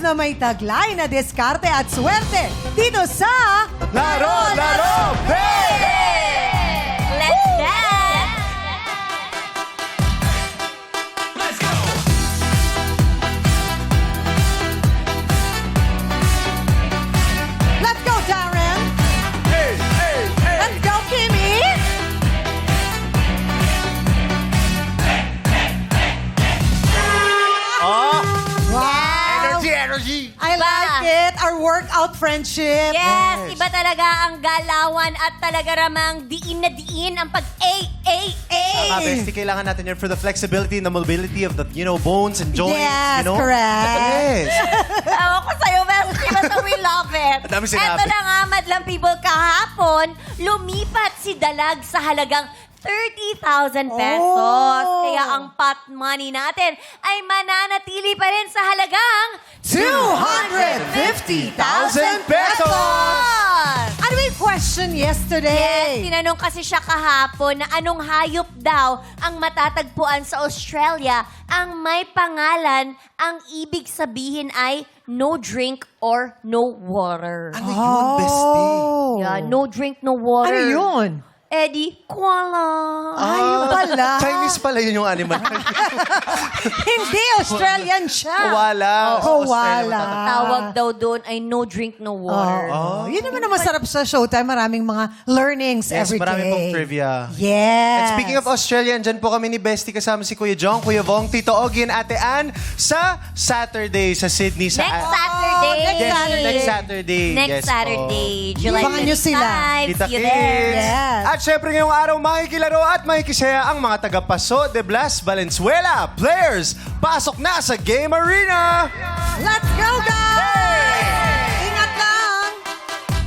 na may taglay na diskarte at swerte dito sa Laro, Laro, Pay! Let's dance! Let's go, Darren! Hey, hey, hey! Let's go, Kimmy! Oh, Wow! energy! I like it! Our workout friendship! Yes, iba talaga ang galawan at talaga ramang diin na diin ang Mga bestie, kailangan natin yan for the flexibility and the mobility of the, bones and joints, Yes, Yes. correct. Ewan ko sa'yo, Bestie, basta we love it. Ang dami sinabi. Eto na nga, madlang people, kahapon, lumipat si Dalag sa halagang 30,000 pesos. Oh. Kaya ang pot money natin ay mananatili pa rin sa halagang 250,000 pesos! Ano ba yung question yesterday? Yes, tinanong kasi siya kahapon na anong hayop daw ang matatagpuan sa Australia ang may pangalan, ang ibig sabihin ay no drink or no water. Ano yun, bestie? Yeah, no drink, no water. Ano yun? Eddie, koala. Ayun pala. Chinese pala yun yung animal. Hindi, Australian siya. Koala. Koala. Tawag daw doon ay no drink, no water. Oh. Yun naman ang masarap sa Showtime. Maraming mga learnings Yes, every day. marami pong trivia. Yes. And speaking of Australia, dyan po kami ni Bestie kasama si Kuya Jong, Kuya Vong, Tito Ogie, and Ate Ann sa Saturday sa Sydney. Sa Next Saturday. next Saturday. Next Saturday. Next Yes po. Saturday, July Abangan nyo sila. 25. Kita See you there. kids. Yes. At syempre ngayong araw, makikilaro at makikisaya ang mga taga-Paso de Blas Valenzuela players. Pasok na sa Game Arena! Let's go, guys! Ingat lang!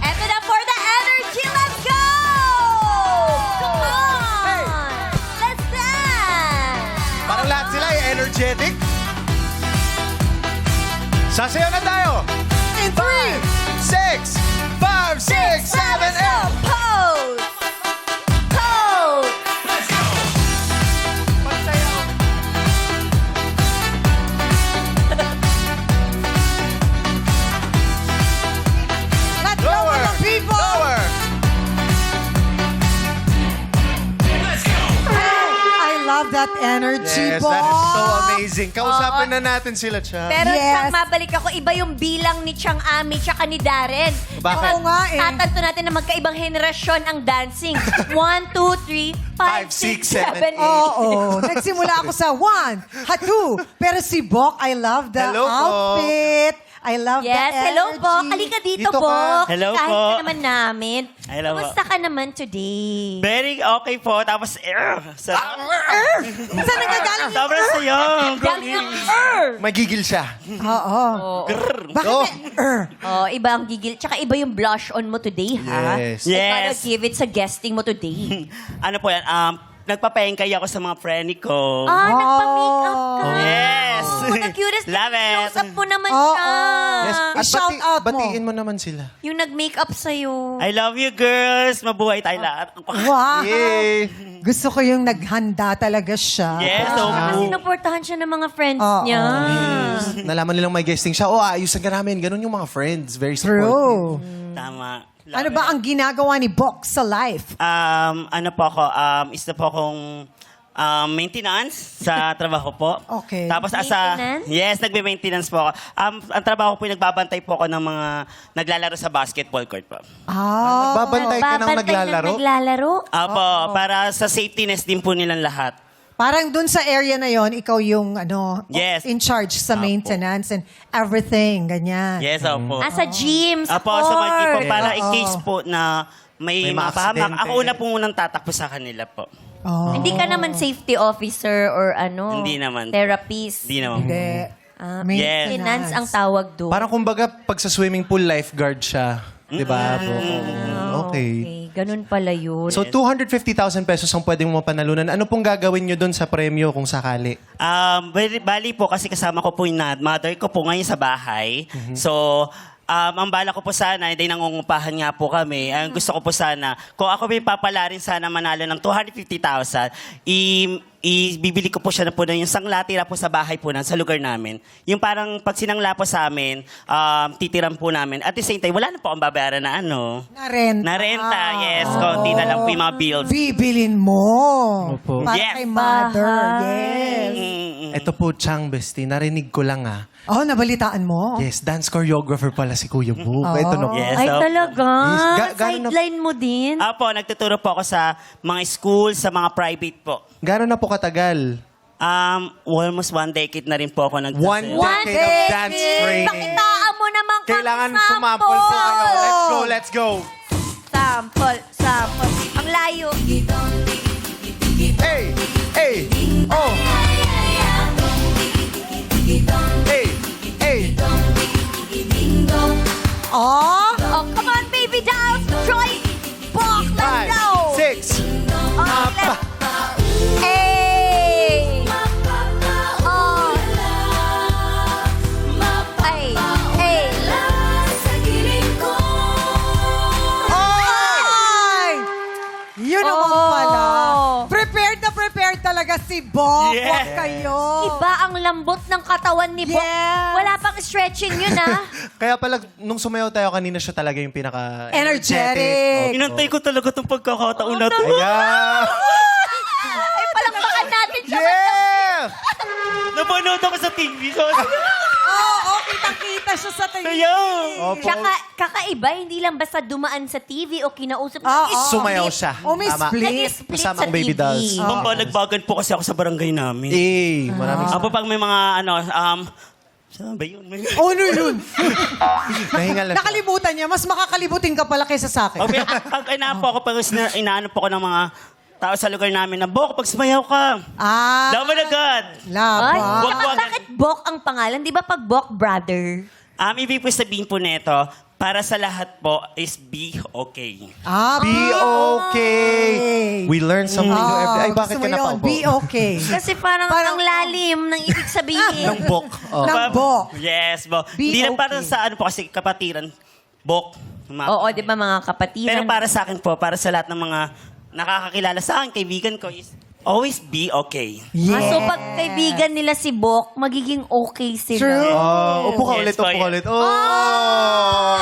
Eto na for the energy. Let's go! Come on! Hey! Let's dance! Parang lahat sila ay energetic. Sasayaw na tayo! In 3, 6, 5, 6, 7, 8! Pose! Pose! let's go, Lower! mga people! Lower! I love that energy, Yes, Bob. that is so amazing. Kausapin na natin sila, Cha. Pero Yes. Chang, mabalik ako, iba yung bilang ni Chang Ami tsaka ni Darren. Bakit? Oo nga eh. Tatanto natin na magkaibang henerasyon ang dancing. 1, 2, 3, 5, 6, 7, 8. Oo. Nagsimula ako sa 1, 2. Pero si Bok, I love the Hello po. outfit. I love the Yes, energy. hello Bok. Halika dito, Dito ka. Bok. Hello Kahit po. ka naman namin. Hello po. Kumusta ka naman today? Very okay po. Tapos, Saan nagagaling yung... sobrang sayo. Dami ng Magigil siya. Oo. Bakit Oh. Oh, iba ang gigil. Tsaka iba yung blush on mo today, ha? Yes. I gotta Yes. give it sa guesting mo today. Ano po yan? Nagpapahingkay ako sa mga friend ko. Ah, nagpa-makeup ka. Yes. Oh, the cutest. Love it. Close-up mo naman Oo. siya. Yes. At I-shout out mo. batiin mo naman sila. Yung nag-makeup sa'yo. I love you, girls. Mabuhay tayo lahat. Wow. Yay! Gusto ko yung naghanda talaga siya. Yes, so Saka sinuportahan siya ng mga friends Oo. niya. Nalaman nilang may guesting siya. Oh, ayusan ka namin. Ganun yung mga friends. Very supportive. True. Tama. Love Ano ba it. ang ginagawa ni Bok sa life? Ano po ako, isa po akong maintenance sa trabaho po. Okay. Tapos Maintenance? yes, nagme-maintenance po ako. Ang trabaho ko, nagbabantay po ako ng mga naglalaro sa basketball court po. Ah. Babantay ka ng Babantay naglalaro? naglalaro? Apo, para sa safetyness din po nilang lahat. Parang dun sa area na yon, ikaw yung Yes. in charge sa Apo. maintenance and everything, ganyan. Yes, opo. Sa gym, sa Apo, sa mga po, court. para in Oo. case po na may May mapahamak. maaksidente. Ako una po munang tatakbo sa kanila po. Oh. Hindi ka naman safety officer or Hindi naman. therapist. Hindi naman. Hindi. Maintenance ang tawag doon. Parang kumbaga, pag sa swimming pool, lifeguard siya. Di ba? Okay. Ganun pala yun. So, 250,000 pesos ang pwedeng mo panalunan. Ano pong gagawin nyo doon sa premyo kung sakali? Bali po kasi kasama ko po yung mother ko po ngayon sa bahay. So, ang bala ko po sana, hindi nangungupahan nga po kami. Ang gusto ko po sana, kung ako may papalarin sana manalo ng 250,000, ibibili ko po siya na po na yung sangla tira po sa bahay po sa lugar namin. Yung parang pag sinangla po sa amin, titiran po namin. At the same time, wala na po akong babayaran na ano. Na Na-renta, yes. Konti na lang po yung mga bills. Bibilin mo. Opo. Para Yes. kay mother. Yes. Ito po, Chang Bestie, narinig ko lang Oh, nabalitaan mo? Yes, dance choreographer pala si Kuya Book. Ito na po. Yes. Ay, so- talaga? Yes, gano'n na- Sideline mo din? Apo, nagtuturo po ako sa mga school, sa mga private po. Gano'n na po katagal? Almost 1 decade na rin po ako nag One One decade of decade. dance training. Pakitaan mo naman kami Kailangan sample. sumample po kayo. Let's go. Sample. Ang layo. Hey! Hey! Oh! Hey! Hey! Oh, Oh, come on, baby dolls. Troy, walk, let's go. 5, 6. Oh, let's... Hey! Oh. Ay, hey. Ay! Yun naman Oh. pala. Prepared talaga si Bok. Yes. Huwag kayo. Iba ang lambot ng katawan ni Bok. Yes. Wala pang stretching yun, ah. Kaya pala, nung sumayaw tayo kanina, siya talaga yung pinaka... Energetic. Inantay ko talaga itong pagkakataon na to. Ayan! Ay, palakpakan natin siya. Yeah! Napanood ako sa TV. So, Oo, kitang-kita siya sa TV. kaya. Opo. Tsaka, kakaiba, hindi lang basta dumaan sa TV o kinausap. Oo. Sumayaw siya. Oh, may Tama. split. Nag-split Kasama sa ang baby TV. dolls. Pambalagbagan po kasi ako sa barangay namin. Maraming Apo pag may mga saan ba yun? Oh, no, yun. nahingal na siya. Nakalimutan niya. Mas makakalimutin ka pala kaysa sa akin. Okay, pag inapo ako, pag inaano po ko ng mga tao sa lugar namin na, Bok, pag sumayaw ka, Ah, laban agad. Ay, laban. tsaka bakit Bok ang pangalan? Di ba pag Bok brother? Ibig po sabihin po nito, para sa lahat po is be okay. Ah, Be okay. We learn something new every... Ay, bakit gusto ka mo yun? napaupo? Be okay. Kasi parang ang lalim ng ibig sabihin. Ng bok. Oh. Ng Bok. Yes, Bok. Be Hindi na okay. para sa ano po kasi kapatiran, Bok. Oo, di ba mga kapatiran? Pero para sa akin po, para sa lahat ng mga nakakakilala sa akin, kaibigan ko is always be okay. Yes. So pag kaibigan nila si Bok, magiging okay sila. True. Upo ka Yes, ulit, upo po, ka yes. ulit. Oh!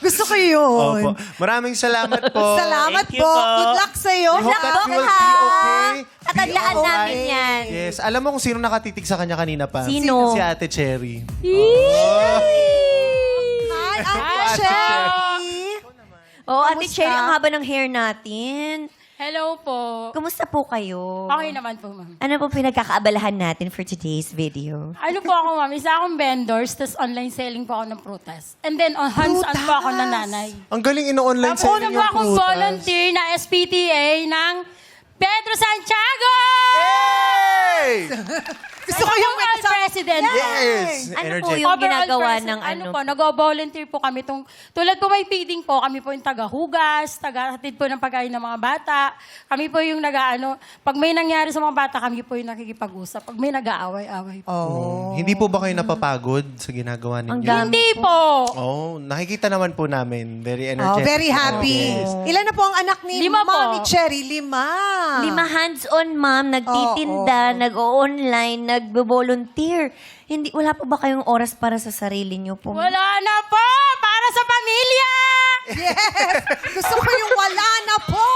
Gusto ko yun. Opo. Maraming salamat po. Salamat Thank you po. po. Good luck sa'yo. We hope Good that luck, you will ha? be okay. Tatandaan Be okay. namin yan. Yes. Alam mo kung sino nakatitig sa kanya kanina pa? Sino? Si Ate Cherry. Hi, Ate Cherry. Oh, Ate Kamusta? Cherry, ang haba ng hair natin. Hello po. Kumusta po kayo? Okay naman po, ma'am. Ano po pinagkakaabalahan natin for today's video? Ano po ako, ma'am? Isa akong vendors, tapos online selling po ako ng prutas. And then, on hands-on po ako ng nanay. Ang galing ino-online Tapos selling una po yung akong prutas. volunteer na SPTA ng Pedro Santiago! Hey! Gusto ko yung Overall president. Yes! Ano po Energetic. yung Overall ginagawa president. ng ano? po, nag-volunteer po kami. Tulad po may feeding po, kami po yung taga-hugas, taga-hatid po ng pagkain ng mga bata. Kami po yung pag may nangyari sa mga bata, kami po yung nakikipag-usap. Pag may nag-aaway-away po. Oh. Hindi po ba kayo napapagod sa ginagawa ninyo? Ang dami. Hindi po. Oh, nakikita naman po namin. Very Oh, energetic. very happy. Yes. Ilan na po ang anak ni 5 po. Mommy Cherry? 5. 5 hands-on, ma'am. Nagtitinda, nag-o-online, nag-volunteer. Hindi, wala po ba kayong oras para sa sarili niyo po? Wala na po! Para sa pamilya! Yes! Gusto ko yung wala na po!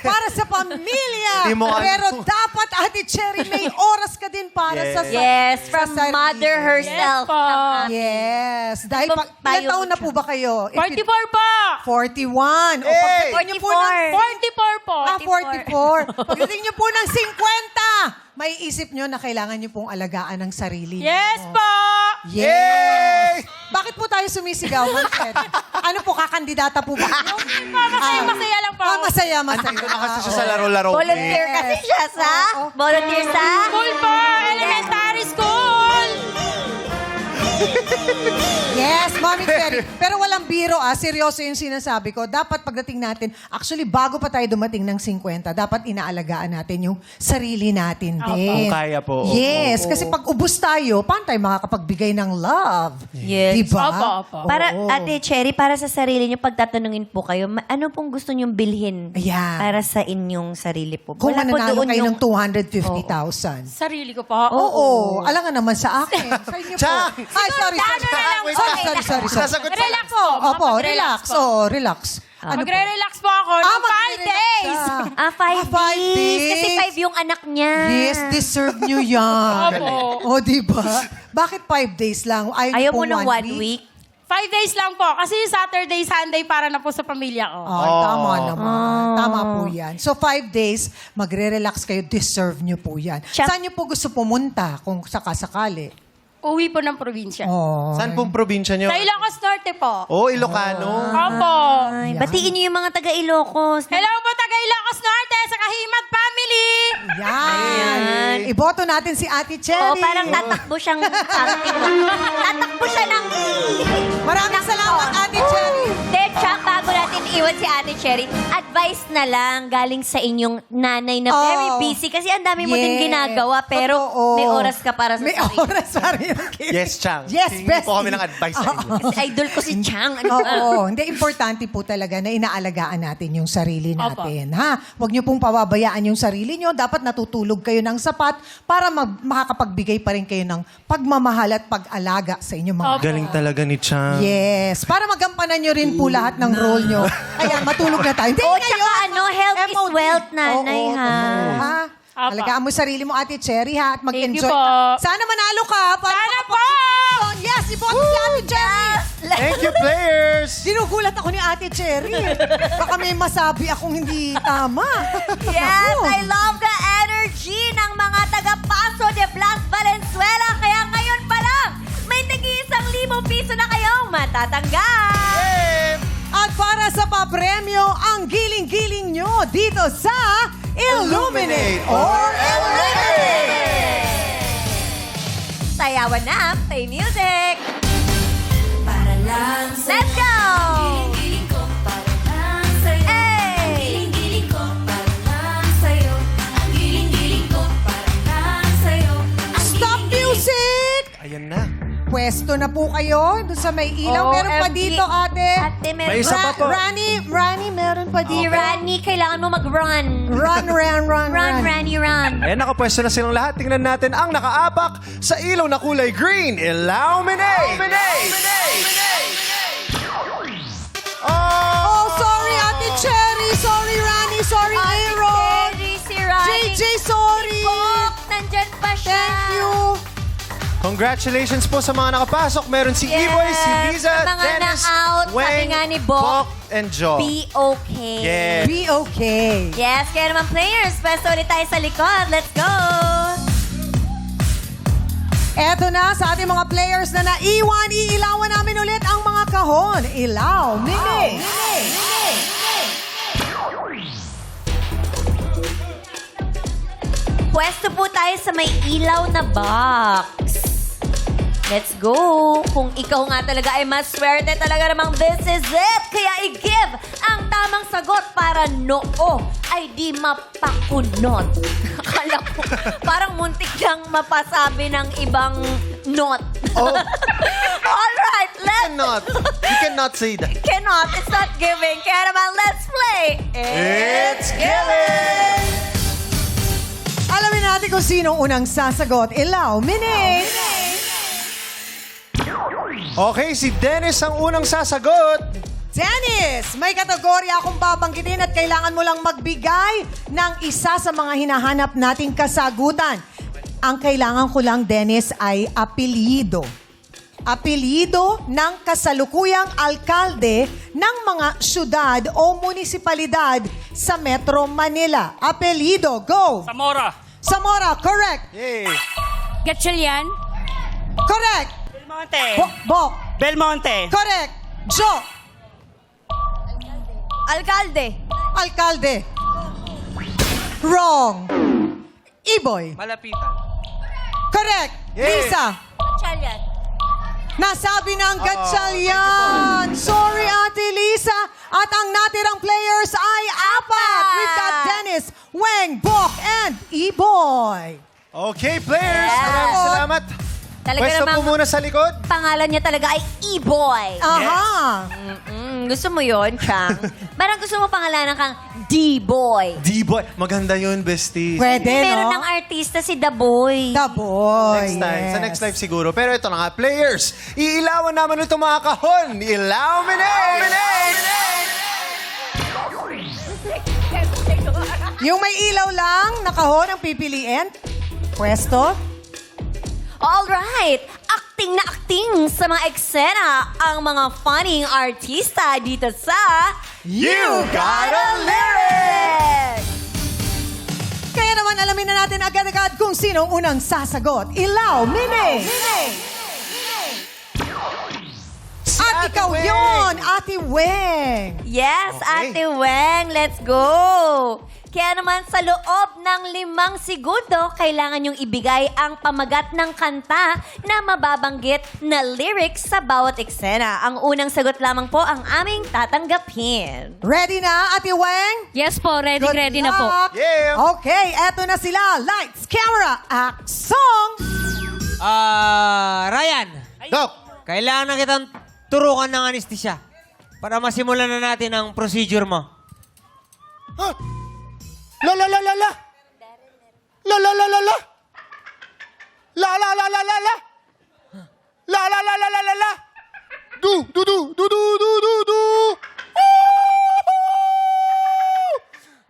Para sa pamilya! Hindi mo Pero dapat, Ate Cherry, may oras ka din para sa Yes, from sa sarili. mother herself. Yes po. Yes. Dahil Ano ilang bang payo taon mo na po ba kayo? 44 po! 41. O Hey! pagdating niyo po ng 44 po. 44. Pagdating niyo po ng 50, may isip niyo na kailangan niyo pong alagaan ang sarili niyo. Yes po! Yes! Bakit po tayo sumisigaw, Ma'am Cherry? Ano po, kakandidata po ba? Masaya lang po. Masaya. Andito na kasi siya sa laro-laro. Volunteer kasi siya sa? Volunteer sa? School po! Elementary school! Yes, Mami Cherry. Pero walang biro seryoso yung sinasabi ko. Dapat pagdating natin, actually bago pa tayo dumating ng 50, dapat inaalagaan natin yung sarili natin din. Kung kaya po. Yes, kasi pag ubus tayo, paano tayo makakapagbigay ng love? Yes. Diba? Opo. Para, Oo. Ate Cherry, para sa sarili niyo, pagtatanungin po kayo, ano pong gusto niyong bilhin Ayan. para sa inyong sarili po? Kung Wala po mananalo doon kayo yung- ng 250,000. Sarili ko po. Oo. Alam nga naman sa akin. Sa inyo po. Chang! Ay, sorry. Ano na lang Wait, po, Sorry. Sasagot sa... Relax po. Opo, Makapag-relax relax. po. Relax. Ano po? Magre-relax po ako ng 5 magre-relax days. ka. 5 5 days. Kasi 5 yung anak niya. Yes, deserve nyo yan. Opo. O, diba? Bakit 5 days lang? Ayaw mo po ng 1 week? 5 days lang po. Kasi Saturday, Sunday para na po sa pamilya ko. Ay, tama naman. Tama po yan. So, 5 days, magre-relax kayo. Deserve nyo po yan. Chap- Saan nyo po gusto pumunta kung sakasakali? Uwi po ng probinsya. Oh. Saan pong probinsya nyo? Sa Ilocos Norte po. Oh, Ilocano. Opo. Ay, batiin niyo yung mga taga-Ilocos. Hello po, taga Ilocos Norte sa Kahimat family. Yan. Iboto natin si Ate Cherry. Oo, parang tatakbo siyang tatakbo siya ng... Maraming salamat, Ate Cherry. Chuck, bago natin iwan si Ate Cherry, advice na lang galing sa inyong nanay na very Oh. busy kasi ang dami mo din Yes. ginagawa pero Totoo. may oras ka para sa May sarili. oras para rin. Yes, Chang. Yes, Hingi bestie. po kami ng advice sa inyo. Kasi idol ko si Chang. Ano ba? Oo, hindi, importante po talaga na inaalagaan natin yung sarili natin. Ha? Huwag niyo pong pababayaan yung sarili niyo. Dapat natutulog kayo ng sapat para makakapagbigay pa rin kayo ng pagmamahal at pag-alaga sa inyong mga Galing talaga ni Chang. Yes. Para magampanan nyo rin po lahat ng role nyo. Ayan, matulog na tayo. Hindi, Oo, ngayon, tsaka health is MOD. wealth, nanay, Oo, ha? totoo, ha? Apa. Alagaan mo sarili mo, Ate Cherry, ha? At mag-enjoy. Thank you po. Sana manalo ka. Para Sana po! Yes, iboto si Ate Cherry. Thank you, players! Dinugulat ako ni Ate Cherry. Baka may masabi akong hindi tama. Yes, Naku. I love the energy ng mga taga-Paso de Blas Valenzuela. Kaya ngayon pa lang, may tig-1,000 na kayong matatanggap. At para sa papremyo, ang giling-giling nyo dito sa Illuminate or Eliminate! Sayawan na, play music. Para lang sa'yo. Let's go! Giling-giling ko para lang sa'yo. Hey! Ang giling-giling ko para lang sa'yo. Ang giling-giling ko para lang sa'yo. Ang Stop music! Ayan na. Pwesto na po kayo doon sa may ilaw. Meron pa OMG. dito, ate. Ate, meron May isa pa po. Rani, meron pa Si dito. Rani, kailangan mo mag-run. Run. Run, Rani, run. Ayan, nakapwesto na silang lahat. Tingnan natin ang nakaapak sa ilaw na kulay green. Illuminate! Oh, sorry, Ate Cherry. Sorry, Rani. Sorry, Aaron. Cherry, si Rani. JJ, sorry. Pok, nandyan pa siya. Thank you. Congratulations po sa mga nakapasok. Meron si Yes. Iboy, si Liza, Sa mga Dennis, na-out, sabi Weng, nga ni Bok, and Jo. Be okay. Yeah. Be okay. Yes, kaya naman players, pwesto ulit tayo sa likod. Let's go! Eto na sa ating mga players na naiwan, iilawan namin ulit ang mga kahon. Ilaw, mini. Pwesto po tayo sa may ilaw na box. Let's go! Kung ikaw nga talaga ay maswerte talaga namang this is it! Kaya i-give ang tamang sagot para noo ay di mapakunot. Akala ko, parang muntik lang mapasabi ng ibang not. Oh. Alright, let's... You cannot say that. Cannot, it's not giving. Kaya naman, let's play! It's giving! Alamin natin kung sino unang sasagot. Ilaw, mini. Okay, si Dennis ang unang sasagot. Dennis, may kategorya akong babanggitin at kailangan mo lang magbigay ng isa sa mga hinahanap nating kasagutan. Ang kailangan ko lang, Dennis, ay apelyido. Apelyido ng kasalukuyang alkalde ng mga syudad o munisipalidad sa Metro Manila. Apelyido, go! Zamora, correct. Yay! Gatchalian. Correct. Belmonte. Bok, Belmonte. correct. Jo, Alcalde. alkalde. Wrong. Iboy. Malapitan. Correct. Yay. Lisa. Chalyan. Nasabi ng gatsalyan. Sorry, Ate Lisa. At ang natirang players ay apat. We've got Dennis, Weng, Bok, and E-Boy. Okay, players. Yes. Maraming salamat. Talaga Pwesto po namang- muna sa likod. Pangalan niya talaga ay E-Boy. Aha. Gusto mo yon, Chang? Parang gusto mo pangalanan kang D-Boy. D-Boy. Maganda yun, bestie. Pwede, Meron no? ng artista si The Boy. The boy. Next time. Sa yes. next live siguro. Pero ito na nga, players. Iilawan naman ito mga kahon. Illuminate! Yung may ilaw lang, nakahon ang pipiliin. Pwesto. Alright, acting na acting sa mga eksena ang mga funny artista dito sa You Got a Lyric! Kaya naman alamin na natin agad-agad kung sino ang unang sasagot. Ilaw, Mine! At ikaw Weng. yon, Ate Weng. Yes, Okay. Ate Weng, let's go! Kaya naman sa loob ng 5 segundo, kailangan yung ibigay ang pamagat ng kanta na mababanggit na lyrics sa bawat eksena. Ang unang sagot lamang po ang aming tatanggapin. Ready na, Ate Weng? Yes po, ready Good na po. luck. Yeah! Okay, eto na sila. Lights, camera, act, song! Ryan, Doc! kailangan na kitang turukan ng anesthesia para masimulan na natin ang procedure mo. Huh? La la la la la. La la la la la. La la la la la la. La la la la la la la. Du du du du du du du du.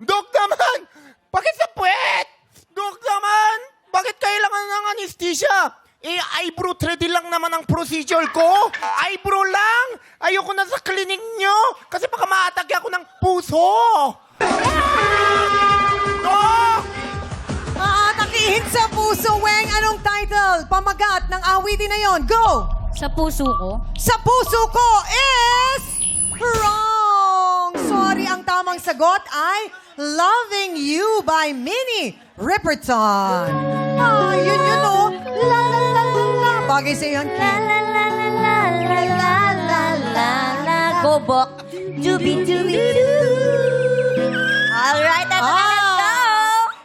Dok naman, bakit sa puwet? Dok naman, bakit kailangan ng anesthesia? Eyebrow thread lang naman ang procedure ko. Eyebrow lang. Ayoko na sa klinik nyo kasi baka maatake ako ng puso. Aatakihin sa puso, Weng. Anong title? Pamagat ng awitin na yon. Go! Sa puso ko. Sa puso ko is wrong. Sorry, ang tamang sagot ay Loving You by Minnie Riperton. Yun oh. La la la la la. Bagay sa yan. La la la la la la la la la la. Go, Bok. Doobie doobie doo. Alright, eto na, let's go!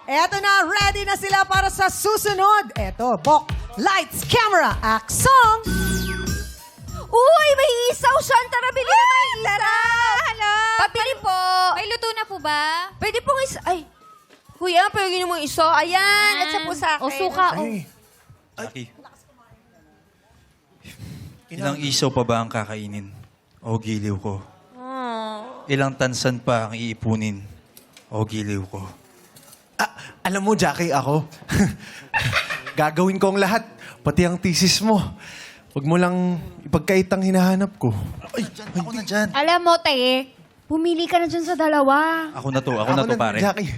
Eto na, ready na sila para sa susunod. Eto, Bok. Lights, camera, act, song. Uy, may isaw, Shanta. Bili na may isaw. Hala! Pabili po. May luto na po ba? Pwede pong isa. Ay, kuya, pwede mo isa. Ayan, at sa po sa akin. O suka, o. Aki. Ilang isaw pa ba ang kakainin? O giliw ko? Ilang tansan pa ang iipunin? O giliw ko? Alam mo, Jackie, ako. Gagawin ko ang lahat. Pati ang thesis mo. Huwag mo lang ipagkait ang hinahanap ko. Ay, Ako na dyan. Alam mo, te, pumili ka na dyan sa dalawa. Ako na to, pare. Jackie.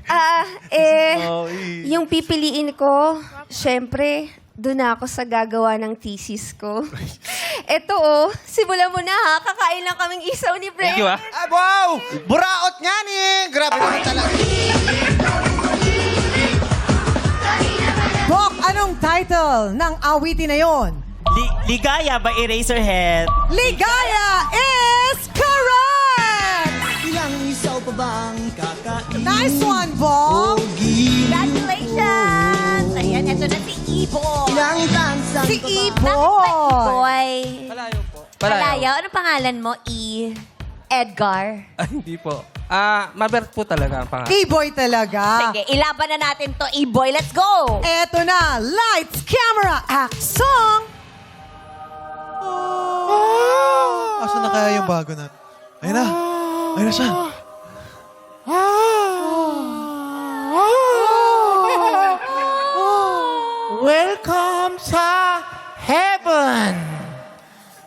Yung pipiliin ko, syempre, doon na ako sa gagawa ng thesis ko. Eto simulan mo na ha, kakain lang kaming isaw ni Brent. Thank you, ah. Ah, wow! Buraot nga ni! Grabe naman talaga. Bok, anong title ng awitin na yon? Ligaya by Eraserhead. Ligaya is correct! Ilang isaw pa bang kakain? Nice one, Bok! Congratulations! Ayan, eto na si Ibo. Ilang tansang Si pa ba? Iboy! Boy. Palayo po. Palayaw. Anong pangalan mo? Edgar. Hindi po. Mabert po talaga ang pangalan. Iboy talaga. Sige, ilaban na natin to, E-Boy. Let's go! Eto na, lights, camera, act, song! Asan na kaya yung bago natin? Ayun na. Ayun na siya. Welcome sa heaven!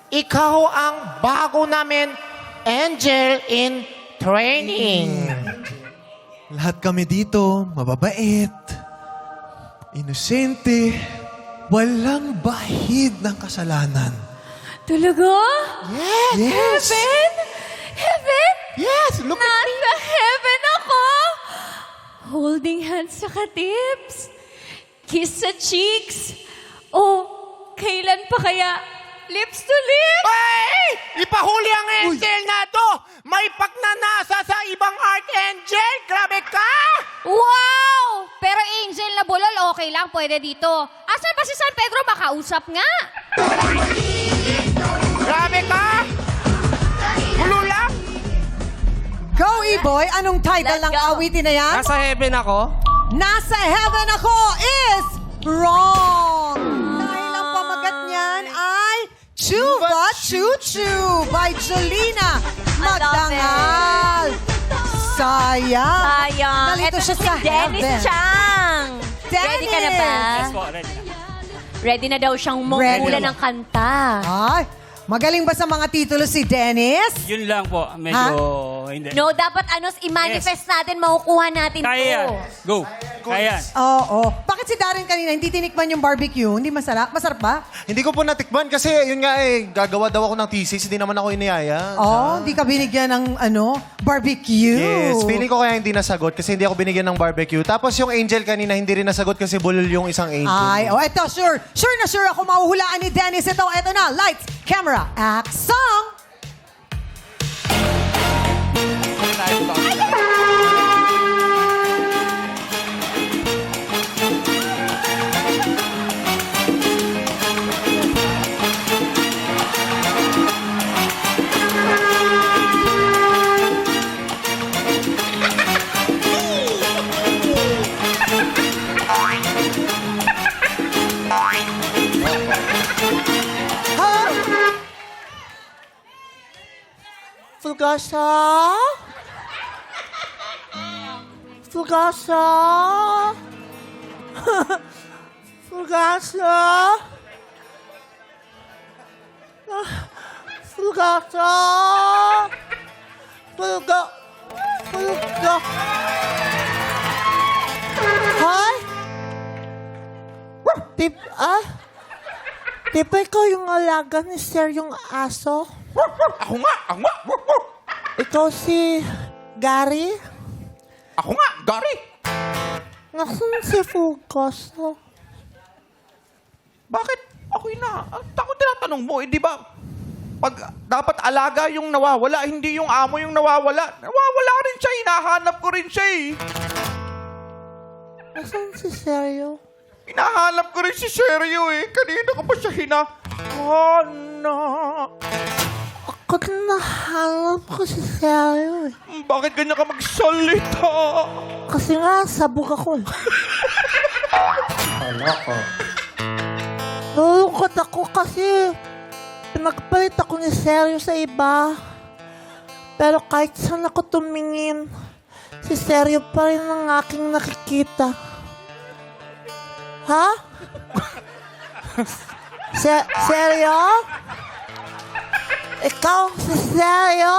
Ikaw ang bago namin angel in training. Lahat kami dito, mababait, inosente, walang bahid ng kasalanan. Talaga? Yes! Heaven? Heaven? Yes, look at me. Nasa heaven ako? Holding hands sa katips? Kiss sa cheeks? O, kailan pa kaya Lips to lips! Ay! Ipahuli ang angel na to! May pagnanasa sa ibang archangel! Grabe ka! Wow! Pero angel na bulol, okay lang. Pwede dito. Asan ba si San Pedro? Makausap nga. Grabe ka! Hulo lang! Go, E-Boy! Anong title Let's ng go. awitin na yan? Nasa heaven ako. Nasa heaven ako is wrong! Dahil ang pamagat niyan ay Chuba Choo Choo by Jolina Magdangal. Sayang. Sayang. Nalito Ito siya si sa Dennis heaven. Chang. Ready ka na ba? Dennis! Ready na daw siyang mangula ng kanta. Ay, magaling ba sa mga titulo si Dennis? Yun lang po. Medyo hindi. No, dapat i-manifest natin, makukuha natin Kaya. to. Go. Kaya. Oo. Bakit si Darren kanina hindi tinikman yung barbecue? Hindi masarap? Masarap ba? Hindi ko po natikman kasi yun nga gagawa daw ako ng thesis, hindi naman ako iniyaya. Oo, hindi ka binigyan ng barbecue. Yes, feeling ko kaya hindi nasagot kasi hindi ako binigyan ng barbecue. Tapos yung angel kanina hindi rin nasagot kasi bulol yung isang angel. Ay, eto, sure na sure ako mahuhulaan ni Dennis. Eto na, lights, camera, act, song! Fulgasa? Fulgasa? Fulgasa? Fulgasa? Fulga... Hi? Di ba ikaw yung alaga ni Sir yung aso? Ako nga! Ikaw si Gary? Ako nga! Gary! Nasaan si Fulgasa? Bakit? Ako tinatanong mo, di ba? Pag dapat alaga yung nawawala, hindi yung amo yung nawawala. Nawawala rin siya, hinahanap ko rin siya eh. Nasaan si Seryo? Hinahanap ko rin si Seryo eh. Kanina ko pa siya hinahanap. Ako nahanap ko si Seryo eh. Bakit ganyan ka magsalita? Kasi nga, sabog ako eh. Nalulungkot ako kasi pinagpalit ako ni Seryo sa iba. Pero kahit saan ako tumingin, si Seryo pa rin ang aking nakikita. Ha? Seryo? Ikaw si Seryo?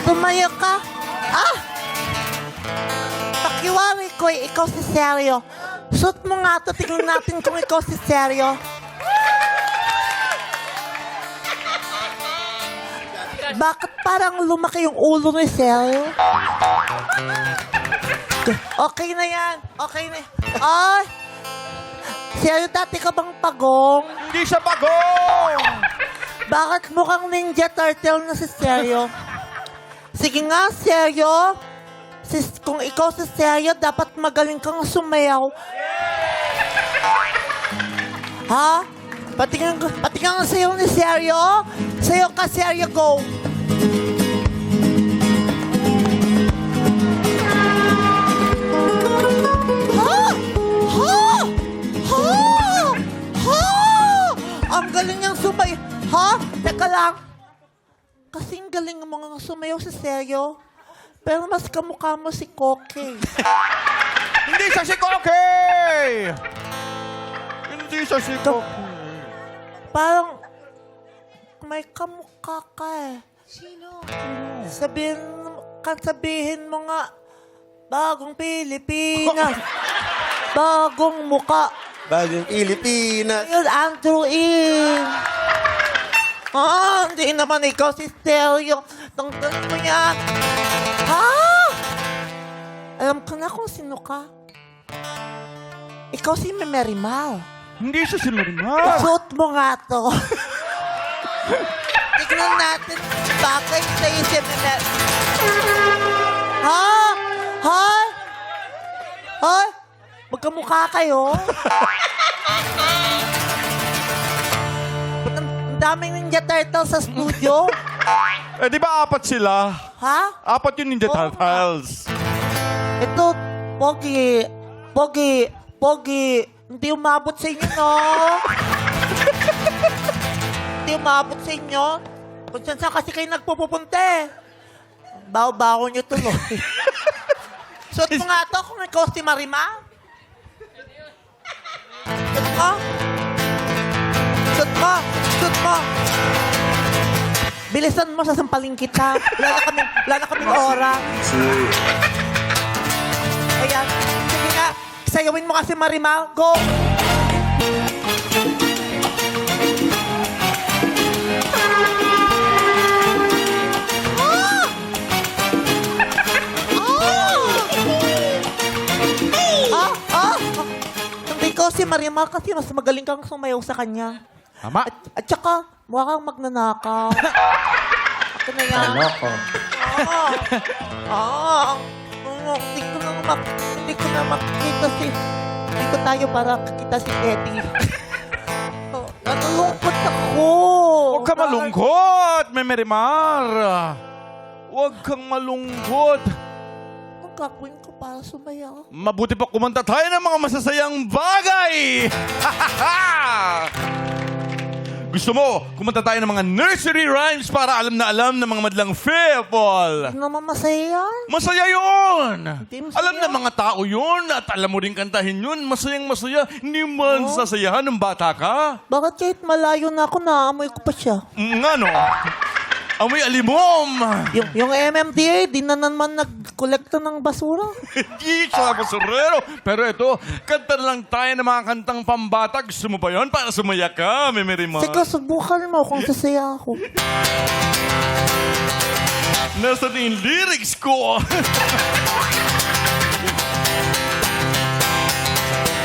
Tumayo ka? Pakiwari ko, ikaw si Seryo. Shoot mo nga ito, tingnan natin kung ikaw si Seryo. Bakit parang lumaki yung ulo ni Seryo? Okay na yan. Okay na. Ay! Seryo, dati ka bang pagong? Hindi siya bagong! Bakit mukhang Ninja Turtle na si Seryo? Sige nga, Seryo. Kung ikaw si Seryo, dapat magaling kang sumayaw. Ha? Patingin nga sayo ni Seryo. Sayo ka, Seryo, go. Ang galing niyang sumay. Ha? Teka lang. Kasing galing mo nga sumayaw si Seryo. Pero mas kamukha mo si Koke. Hindi siya si Koke! Hindi siya si Koke. Parang may kamukha ka eh. Sino? Sabihin mo nga, bagong Pilipinas. Bagong muka. Bagong Pilipinas. Yun, Andrew In. Hindi naman ikaw si Seryo. Tanggal mo yan. Ha? Alam ko na kung sino ka. Ikaw si Mary Mal. Hindi siya si Marimar. Suot mo nga to. Tignan natin bagay sa isip na... Ha? Ha? Ha? Magkamukha kayo? Ba't ang daming Ninja Turtle sa studio? Eh, di ba 4 sila? Ha? 4 yung Ninja Turtles. Ito, Pogi. Pogi. Pogi. Hindi umabot sa inyo, no? Hindi umabot sa inyo. Kung saan kasi kayo nagpupunta eh. Baho-baho nyo tuloy. Suot mo nga to kung ikaw si Marimar. Suot mo. Suot mo. Suot mo. Bilisan mo, sasampaling kita. Wala na kaming oras. Ayan. Sige nga. Sayawin mo kasi Marimar. Go! Hindi ko si Marimar kasi mas magaling kang sumayaw sa kanya. Tama. At saka, mukha kang magnanakaw. Ako na yan. Hindi ko na makita hindi ko tayo para kakita si Eddie. Nalulungkot ako. Huwag ka malungkot, Marimar. Huwag kang malungkot. Anong gagawin ko para sumayaw? Mabuti pa kumanta tayo ng mga masasayang bagay! Gusto mo, kumanta tayo ng mga nursery rhymes para alam na alam ng mga madlang people. Hindi naman masaya yan. Masaya yun! Hindi masaya. Alam ng mga tao yun at alam mo rin kantahin yun. Masayang masaya. Hindi man sasayahan ng bata ka. Bakit kahit malayo na ako, naamoy ko pa siya? Nga no? Amoy alimom! Yung MMDA, di na naman nag-kolekta ng basura. Hindi siya basurero. Pero ito, kanta na lang tayo ng mga kantang pambata. Gusto mo ba yun? Para sumaya ka, Marimar. Sige, subukan mo kung sasaya ako. Nasaan yung lyrics ko?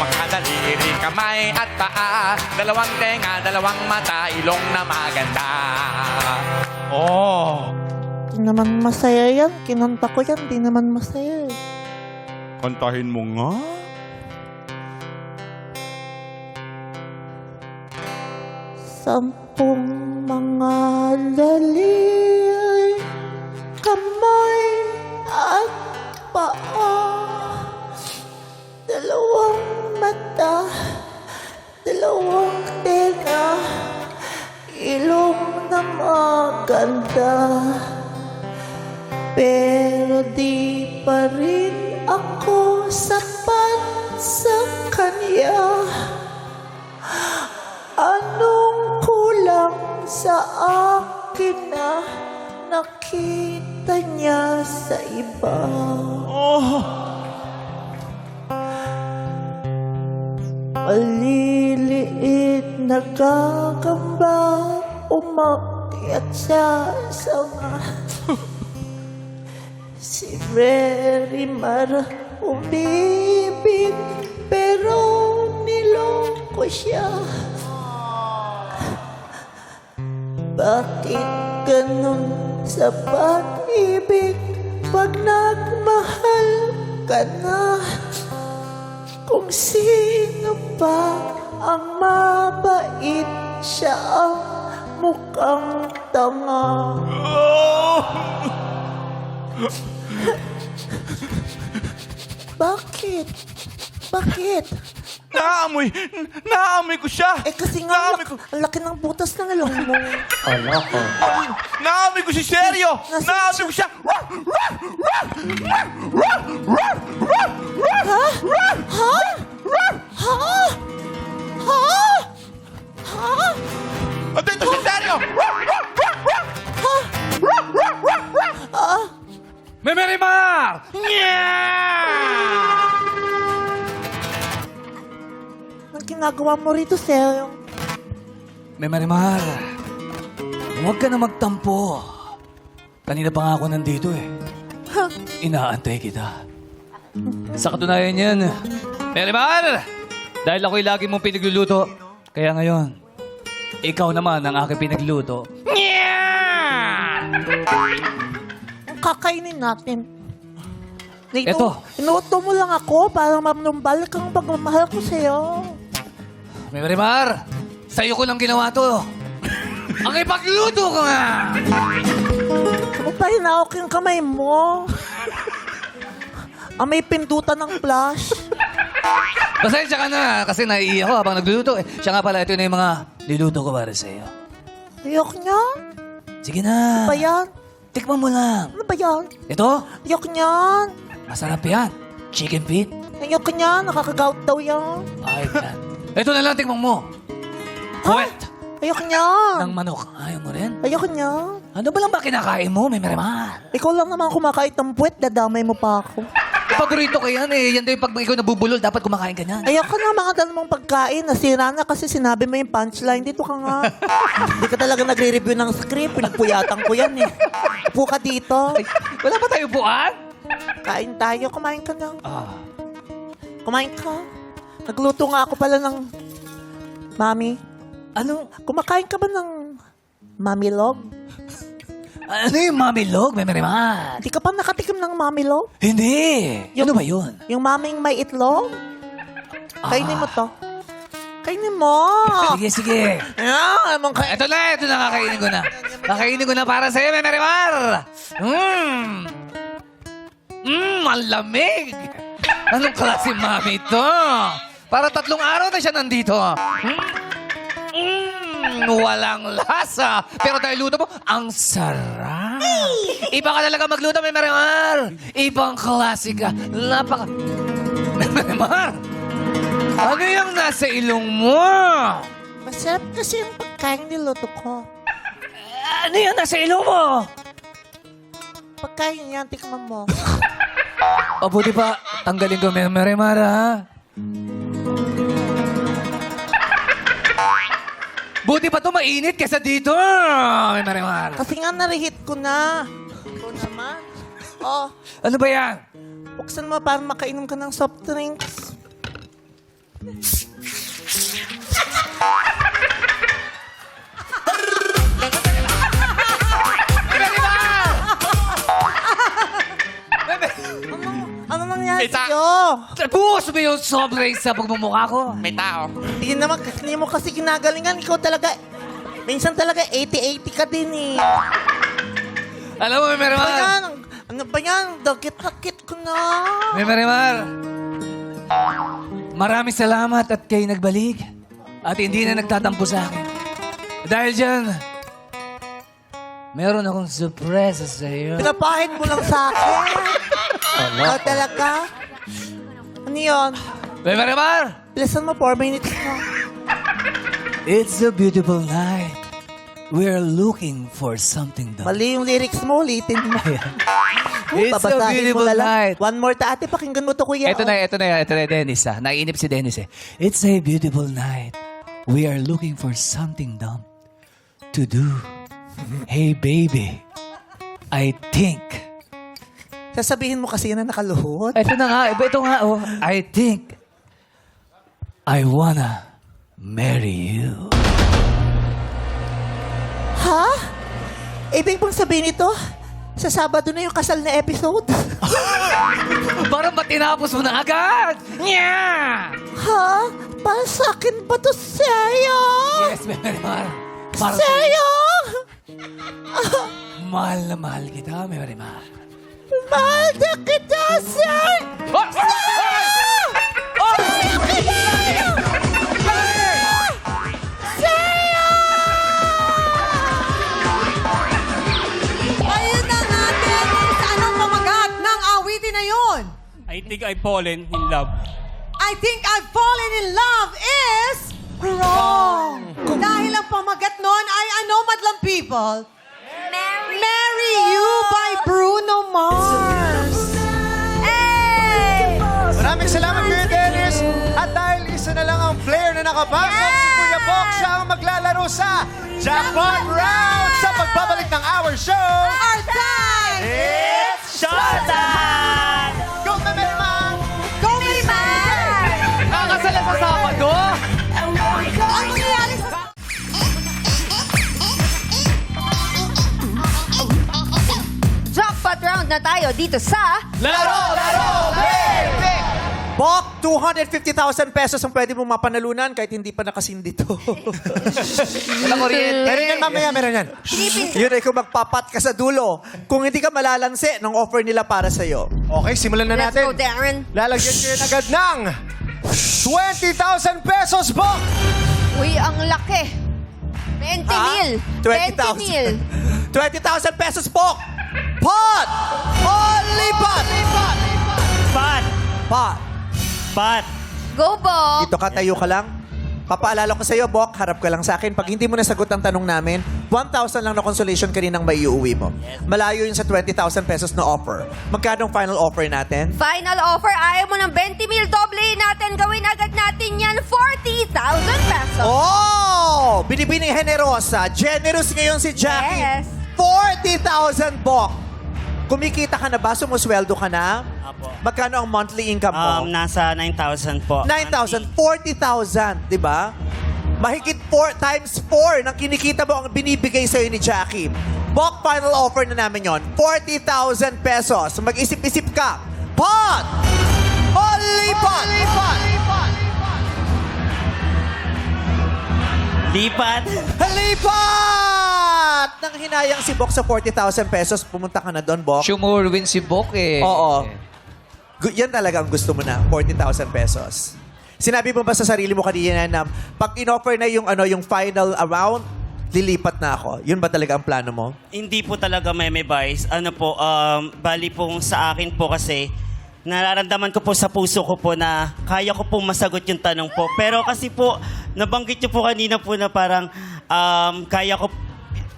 Makadaliri, kamay at paa, dalawang tenga, dalawang mata, ilong na maganda. Oh, Di naman masaya yan. Kinanta ko yan, di naman masaya eh. kantahin mo nga. Sampung mga lalay, kamay at paa, dalawang mata, dalawang tenga, ilong na maganda. Pero di pa rin ako sapat sa kanya. Anong kulang sa akin na nakita niya sa iba? Maliliit na gagamba, umakyat siya sa si Marimar umibig, pero niloko siya. Bakit ganun sa pag-ibig pag nagmahal ka na? Kung sino pa ang mabait, siya ang mukhang tanga. Bakit? Bakit? Naamoy ko siya. Eh kasi nga, ang laki ng butas ng ilong mo. Naamoy ko si Seryo. Naamoy ko siya. Ha? Ha? Ha? Ha? Ha? At ito si Seryo. Marimar! Anong ginagawa mo rito, Seryo? Marimar, huwag ka na magtampo. Kanina pa nga ako nandito eh. Inaantay kita. Sa katunayan yan, Marimar, Dahil ako'y lagi mong pinagluluto, kaya ngayon, ikaw naman ang aking pinagluto. Ang kakainin natin. Eto. Inuto mo lang ako para manumbalik ang pagmamahal ko sa'yo. May Marimar, sa'yo ko lang ginawa to. Ang ipagluto ko nga! Huwag pa hinawak yung kamay mo. Ang may pindutan ng flash. Pasensya ka na, kasi naiiyak ako habang nagluluto. Siya nga pala, ito na yung mga niluto ko para sa'yo. Ayok niya? Sige na. Ano ba yan? Tikman mo lang. Ano ba yan? Ito, Ayok niyan. masarap yan. Chicken feet. Ayok niyan. Nakakagout daw yan. Ay, yan. Ito na lang, tikman mo. Puwet Ayok niyan. ng manok. Ayaw mo rin? Ayok niyan. Ano ba lang ba kinakain mo, may Marimar? Ikaw lang naman kumakain ng puwet. Dadamay mo pa ako. Paborito ko yan eh. Yan daw yung pag ikaw nabubulol, dapat kumakain ka niyan. Ayoko na mga dala mong pagkain. Nasira na kasi sinabi mo yung punchline. Dito ka nga. Hindi ka talaga nagre-review ng script. Pinagpuyatan ko yan eh. Upo ka dito. Wala pa tayo buwan? Kain tayo. Kumain ka na. Ah. Kumain ka. Nagluto nga ako pala ng mami. Ano? Kumakain ka ba ng mamilog? Ano yung mamilog, may Marimar? Hindi ka pa nakatikim ng mamilog? Hindi. Ano ba yun? Yung maming may itlog? Kainin mo to. Kainin mo. Sige, sige. Ayan, amang kain. Ito na, kakainin ko na. Kakainin ko na para sa'yo, may Marimar. Ang lamig. Anong klaseng mami ito? Para 3 araw na siya nandito. Walang lasa. Pero dahil luto mo, ang sarap. Iba ka talaga magluto, may Marimar. Ibang klase ka. Napaka... Marimar! Ano yung nasa ilong mo? Masarap kasi yung pagkain niluto ko. Ano yung nasa ilong mo? Pagkain yan, tikman mo. O buti pa, tanggalin ko, may Marimar, ha? Buti pa to mainit kesa dito, may Marimar. Kasi nga narihit ko na. Ito naman. Oh, Ano ba yan? buksan mo para makainom ka ng soft drinks. Ano nangyari Kita. sa'yo? Buhos mo yung soft drinks sa pagmumukha ko. May tao. Hindi mo kasi ginagalingan. Ikaw talaga, minsan talaga 80-80 ka din eh. Alam mo, may Ano ba Marimar. yan? Ano ba yan? Dagit-hakit ko na. May Marimar. Maraming salamat at kayo nagbalik. At hindi na nagtatampo sa akin. Dahil dyan, meron akong surpresa sa iyo. Pinapahid mo lang sa akin. Ikaw talaga? Ano yun? May Marimar! Listen mo, 4 minutes na. It's a beautiful night. We're looking for something done. Mali yung lyrics mo, ulitin mo. It's a Babasahin mo beautiful na lang. night. One more ate, pakinggan mo to, kuya. Ito na, Dennis. Naiinip si Dennis eh. It's a beautiful night. We are looking for something done to do. Hey, baby. I think. Sasabihin mo kasi yan na nakaluhod. Ito na nga. Ito nga, oh. I think I wanna marry you. Ha? Ibig mong sabihin ito? Sa Sabado na yung kasal na episode? Parang ba't tinapos mo na agad? Yeah! Ha? Para sa akin ba to, Seryo? Yes, Marimar. Para Seryo? mahal na mahal kita, Marimar. Mahal na kita, Sir! Ayun na nga, Dennis. Anong pamagat ng awitin na yun? I think I've fallen in love. I think I've fallen in love is wrong. Dahil ang pamagat nun ay ano, madlang people? Marry You by Bruno Mars. Hey! Maraming salamat, Kuya Dennis. At dahil isa na lang ang player na nakapasok, si Kuya Bok, siya ang maglalaro sa Jackpot Round sa pagbabalik ng our show. Our time! It's showtime! Go, Marimar! Go, Marimar! Nakakasala sa Sabado. round na tayo dito sa... Laro, laro, baby! Bok, 250,000 pesos ang pwede mong mapanalunan kahit hindi pa nakasindi to. Walang kuryente. Meron yan mamaya, meron yan. Yun ay kung magpapat ka sa dulo. Kung hindi ka malalanse ng offer nila para sa'yo. Okay, simulan na Let's natin. go, Darren. Lalagyan ko yun agad ng 20,000 pesos, Bok! Uy, ang laki. 20 mil. 20 mil. 20,000 pesos, Bok! Pot! Only pot! Pat! Pot! Pat! Go, Bok. Dito ka, tayo ka lang. Papaalala ko sa'yo, Bok, harap ka lang sa akin. Pag hindi mo nasagot ang tanong namin, 1,000 lang na consolation kaninang may iuwi mo. Malayo yun sa 20,000 pesos na offer. Magkano ang final offer natin? Final offer, ayaw mo ng 20 mil, doblehin natin. Gawin agad natin yan, 40,000 pesos. Oh! Binibining generosa. Generous ngayon si Jackie. Yes. 40,000, Bok. Kumikita ka na ba? Sumusweldo ka na? Apo. Magkano ang monthly income mo? Nasa 9,000 po. 9,000, 40,000, di ba? Mahigit 4 times 4 ng kinikita mo ang binibigay sa'yo ni Jackie. Bok, final offer na namin yon, 40,000 pesos. Mag-isip-isip ka. Pot! Only pot! Lipat! Lipat! Nang hinayang si Bok sa 40,000 pesos, pumunta ka na doon, Bok. Sumur win si Bok eh. Oo. Yan talaga ang gusto mo na, 40,000 pesos. Sinabi mo ba sa sarili mo kanina na pag in-offer na yung final amount, lilipat na ako? Yun ba talaga ang plano mo? Hindi po talaga may vice. Ano po, bali pong sa akin po kasi, nararamdaman ko po sa puso ko po na kaya ko po masagot yung tanong po. Pero kasi po, nabanggit niyo po kanina po na parang kaya ko,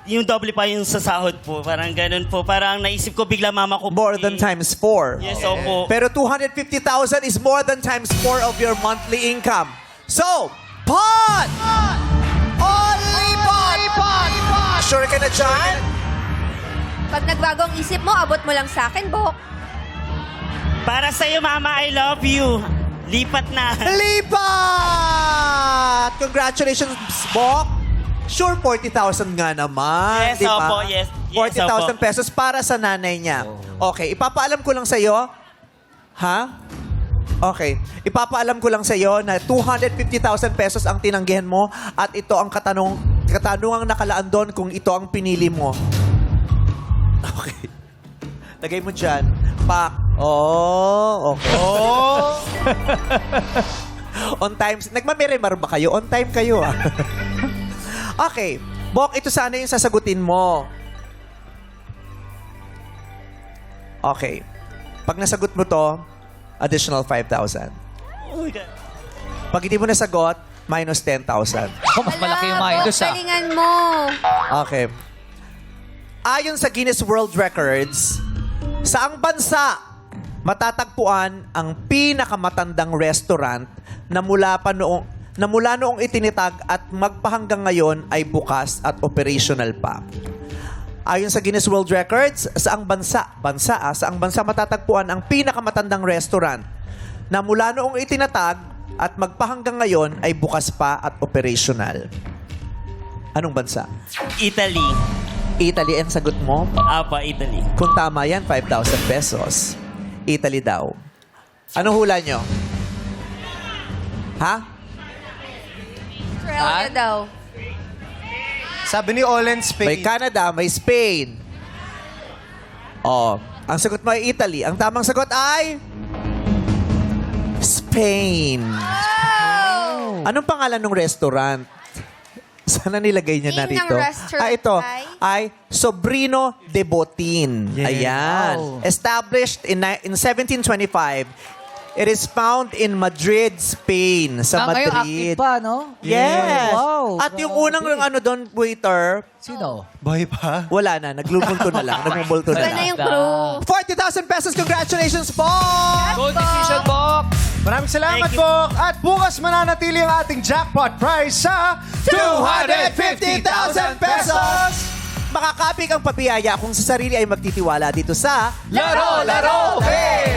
yung doble pa yung sa sahod po. Parang ganun po. Parang naisip ko bigla mama ko. More than times 4. Yes, opo. Pero 250,000 is more than times 4 of your monthly income. So, pot! Only pot! Sure ka na dyan? Pag nagbago ang isip mo, abot mo lang sa akin, Bok. Para sa'yo, mama, I love you. Lipat na. Lipat! Congratulations, Bok! Sure, 40,000 nga naman. Yes, di ba? opo, yes. Yes, 40,000 opo. pesos para sa nanay niya. Okay, ipapaalam ko lang sa'yo. Ha? Okay. Ipapaalam ko lang sa'yo na 250,000 pesos ang tinanggihan mo at ito ang katanungang nakalaan doon kung ito ang pinili mo. Okay. Lagay mo dyan. Pak. Oh, okay. Oh. On time. Nagmamirimar ba kayo? On time kayo, ah. Okay. Bok, ito sana yung sasagutin mo. Okay. Pag nasagot mo to, additional 5,000. Oh my God. Pag hindi mo nasagot, minus 10,000. Oh, mas malaki yung minus ah. Galingan mo. Okay. Ayon sa Guinness World Records, saang bansa matatagpuan ang pinakamatandang restaurant na mula noong itinitag at magpahanggang ngayon ay bukas at operational pa. Ayon sa Guinness World Records, saang bansa matatagpuan ang pinakamatandang restaurant na mula noong itinatag at magpahanggang ngayon ay bukas pa at operational. Anong bansa? Italy. Italy ang sagot mo? Apa, Italy. Kung tama yan, 5,000 pesos. Italy daw. Ano hula nyo? Ha? Australia daw. Sabi ni Olen, Spain. May Canada, may Spain. Oh, ang sagot mo ay Italy. Ang tamang sagot ay... Spain. Anong pangalan ng restaurant? Sana nilagay niya na Name ng rito. restaurant Ito ay? ay Sobrino de Botin. Ayan. Wow. Established in 1725. It is found in Madrid, Spain. Sa Ngayon, Madrid. active pa, no? Yes. Wow. At yung unang doon, waiter, Sino? boy pa? Wala na. Naglumulto na lang. Nagmumulto na Iba na lang. yung crew. 40,000 pesos. Congratulations, Bok! Good decision, Bok! Maraming salamat, Thank you. Bok! At bukas mananatili ang ating jackpot prize sa 250,000 pesos! Makakapik ang pabiyaya kung sa sarili ay magtitiwala dito sa Laro, laro, Hey!